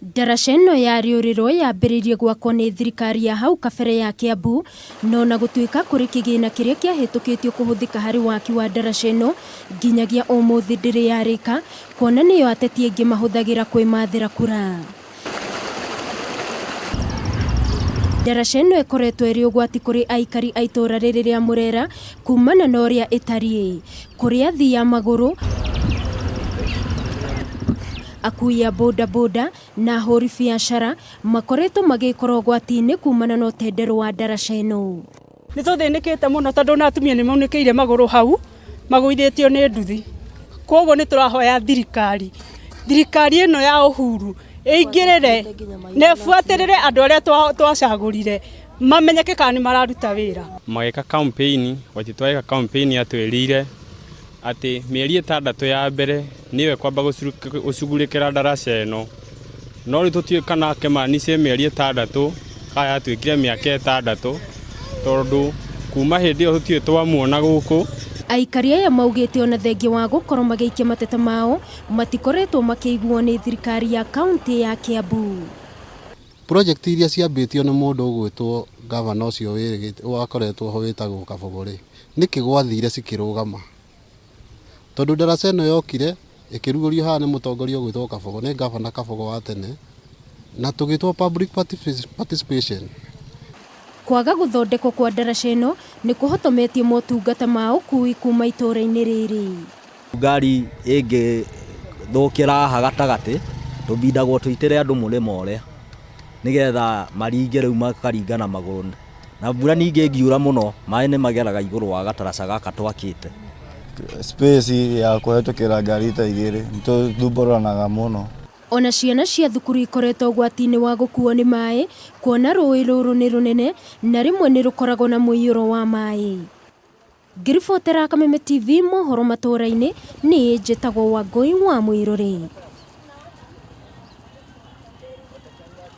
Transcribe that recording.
Ndaraca ĩno ya Rĩũrĩro yambĩrĩirie gwakwo nĩ thirikari ya hau kabere ya Kiambu, no na gũtuĩka kũrĩ kĩgĩna kĩrĩa kĩahĩtũkĩtio kũhũthĩka harĩ waki wa ndaraca ĩno, nginyagia ũmũthĩ ndĩrĩ yarĩka, kuona nĩyo ateti aingĩ mahũthagĩra kwĩmathĩra kura. Ndaraca ĩno ĩkoretwo ĩrĩ ũgwati kũrĩ aikari a itũũra rĩrĩ rĩa Mũrera kumana na ũrĩa ĩtariĩ, kũrĩ athii a magũrũ, akui a bodaboda na ahũri biacara makoretwo magĩkorwo ũgwati-inĩ kumana na ũtenderũ wa ndaraca ĩno. Nĩ tũthĩnĩkĩte mũno tondũ na atumia nĩ maunĩkĩire magũrũ hau magũithĩtio nĩ nduthi. Koguo nĩ tũrahoya thirikari ĩno ya Uhuru ĩingĩrĩre na ĩbuatĩrĩre andũ arĩa twacagũrire mamenyeke kana nĩ mararuta wĩra. Magĩka campaign, twagĩka campaign atwĩrĩire atĩ mĩeri 6 ya mbere niwe kwamba gũcugurĩkĩra ndaraca ĩno, no rĩu tũtiũĩ nake manice mĩeri 6 kana yatuĩkire mĩaka 6, tondũ kuma hĩndĩ ĩyo tũtiũĩ twamuona gũkũ. Aikari aya maugĩte ona thengia wa gũkorwo magĩikia mateta mao matikoretwo makĩiguo nĩ thirikari ya kaunti ya Kiambu. Project iria ciambĩtio nĩ mũndũ ũgwĩtwo gavana ũcio wakoretwo ho wĩtagwo Kabogore nĩkĩ gwathire cikĩrũgama, tondũ ndaraca ĩno yokire ĩkĩrugũrio haha nĩ mũtongoria ũgwĩtwo Kabogo, nĩ gavana Kabogo wa tene, na tũgĩtwo public participation. Kwaga gũthondekwo kwa ndaraca ĩno nĩ kũhotometie motungata ma ũkui kuma itũũra-inĩ rĩrĩ. Ngari ĩngĩthũkĩra haha gatagatĩ tũbindagwo tũitĩre andũ mũrĩmo ũrĩa nĩgetha maringe rĩu makaringana magũrũ, na mbura ningĩ ĩngiura mũno maĩ nĩ mageraga igũrũ wa gataraca gaka twakĩte. Space ya kũhetũkĩra ngari ta igĩrĩ nĩtũthumbũranaga mũno. Ona ciana cia thukuru ikoretwo ũgwati-inĩ wa gũkuo nĩ maĩ, kuona rũĩ rũrũ nĩ rũnene na rĩmwe nĩ rũkoragwo na mũiyũro wa maĩ. Ngĩribotera Kameme TV mohoro matũũra-inĩ, niĩ njĩtagwo Wangũi wa Mũirũrĩ.